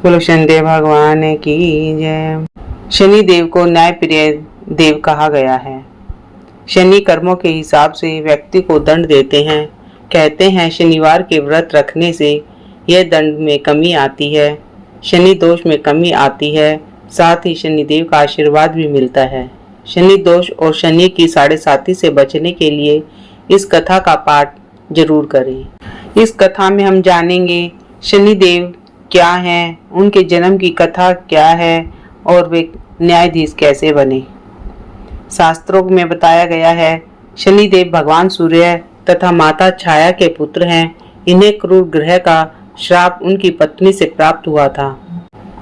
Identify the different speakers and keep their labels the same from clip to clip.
Speaker 1: बोलो शनिदेव भगवान की जय। शनि देव को न्याय प्रिय देव कहा गया है। शनि कर्मों के हिसाब से व्यक्ति को दंड देते हैं। कहते हैं शनिवार के व्रत रखने से यह दंड में कमी आती है, शनि दोष में कमी आती है, साथ ही शनिदेव का आशीर्वाद भी मिलता है। शनि दोष और शनि की 7.5 से बचने के लिए इस कथा का पाठ जरूर करें। इस कथा में हम जानेंगे शनिदेव क्या हैं, उनके जन्म की कथा क्या है और वे न्यायाधीश कैसे बने। शास्त्रों में बताया गया है शनिदेव भगवान सूर्य तथा माता छाया के पुत्र हैं। इन्हें क्रूर ग्रह का श्राप उनकी पत्नी से प्राप्त हुआ था।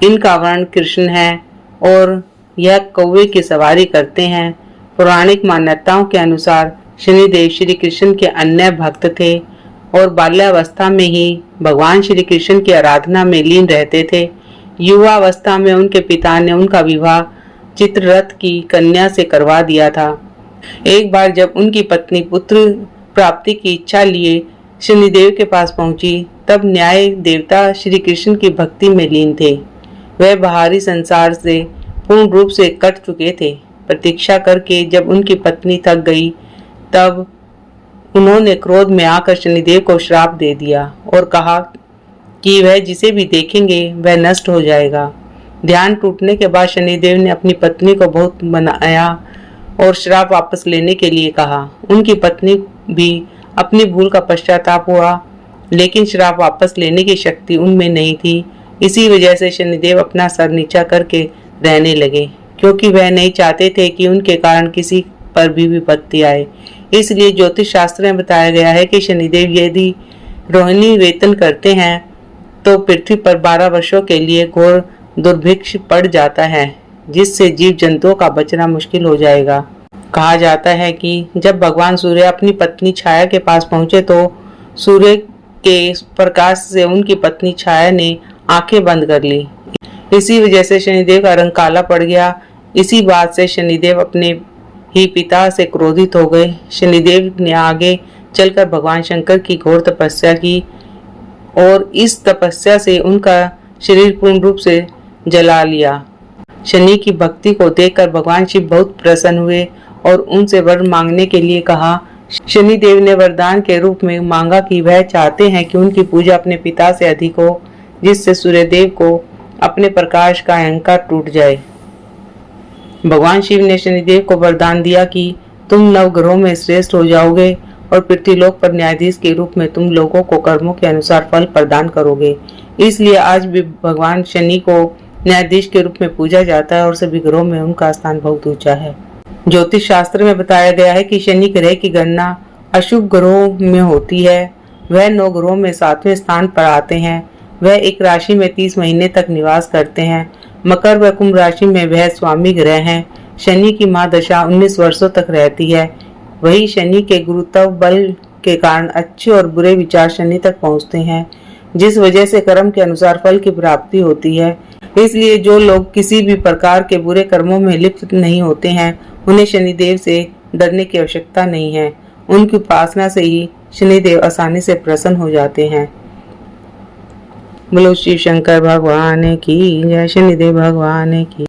Speaker 1: इनका वर्ण कृष्ण है और यह कौवे की सवारी करते हैं। पौराणिक मान्यताओं के अनुसार शनिदेव श्री कृष्ण के अन्य भक्त थे और बाल्यावस्था में ही भगवान श्री कृष्ण की आराधना में लीन रहते थे। युवावस्था में उनके पिता ने उनका विवाह चित्ररथ की कन्या से करवा दिया था। एक बार जब उनकी पत्नी पुत्र प्राप्ति की इच्छा लिए शनिदेव के पास पहुंची, तब न्याय देवता श्री कृष्ण की भक्ति में लीन थे। वह बाहरी संसार से पूर्ण रूप से कट चुके थे। प्रतीक्षा करके जब उनकी पत्नी थक गई, तब उन्होंने क्रोध में आकर शनिदेव को श्राप दे दिया और कहा कि वह जिसे भी देखेंगे वह नष्ट हो जाएगा। ध्यान टूटने के बाद शनिदेव ने अपनी पत्नी को बहुत मनाया और श्राप वापस लेने के लिए कहा। उनकी पत्नी भी अपनी भूल का पश्चाताप हुआ, लेकिन श्राप वापस लेने की शक्ति उनमें नहीं थी। इसी वजह से शनिदेव अपना सर नीचा करके रहने लगे, क्योंकि वह नहीं चाहते थे कि उनके कारण किसी पर भी विपत्ति आए। इसलिए ज्योतिष शास्त्र में बताया गया है कि शनिदेव यदि रोहिणी वेतन करते हैं तो पृथ्वी पर 12 वर्षों के लिए घोर दुर्भिक्ष पड़ जाता है, जिससे जीव जंतुओं का बचना मुश्किल हो जाएगा। कहा जाता है कि जब भगवान सूर्य अपनी पत्नी छाया के पास पहुंचे तो सूर्य के प्रकाश से उनकी पत्नी छाया ने आंखें बंद कर ली। इसी वजह से शनिदेव का रंग काला पड़ गया। इसी बात से शनिदेव अपने ही पिता से क्रोधित हो गए। शनिदेव ने आगे चलकर भगवान शंकर की घोर तपस्या की और इस तपस्या से उनका शरीर पूर्ण रूप से जला लिया। शनि की भक्ति को देखकर भगवान शिव बहुत प्रसन्न हुए और उनसे वर मांगने के लिए कहा। शनिदेव ने वरदान के रूप में मांगा कि वह चाहते हैं कि उनकी पूजा अपने पिता से अधिक हो, जिससे सूर्यदेव को अपने प्रकाश का अहंकार टूट जाए। भगवान शिव ने शनिदेव को वरदान दिया कि तुम नवग्रहों में श्रेष्ठ हो जाओगे और पृथ्वीलोक पर न्यायाधीश के रूप में तुम लोगों को कर्मों के अनुसार फल प्रदान करोगे। इसलिए आज भी भगवान शनि को न्यायाधीश के रूप में पूजा जाता है और सभी ग्रहों में उनका स्थान बहुत ऊंचा है। ज्योतिष शास्त्र में बताया गया है कि शनि ग्रह की गणना अशुभ ग्रहों में होती है। वह 9 ग्रहों में 7वें स्थान पर आते हैं। वह एक राशि में 30 महीने तक निवास करते हैं। मकर व कुंभ राशि में वह स्वामी ग्रह हैं। शनि की महादशा 19 वर्षों तक रहती है। वही शनि के गुरुत्व बल के कारण अच्छे और बुरे विचार शनि तक पहुंचते हैं, जिस वजह से कर्म के अनुसार फल की प्राप्ति होती है। इसलिए जो लोग किसी भी प्रकार के बुरे कर्मों में लिप्त नहीं होते हैं, उन्हें शनिदेव से डरने की आवश्यकता नहीं है। उनकी उपासना से ही शनिदेव आसानी से प्रसन्न हो जाते हैं। बोलो शिव शंकर भगवान की जय, शनिदेव भगवान की।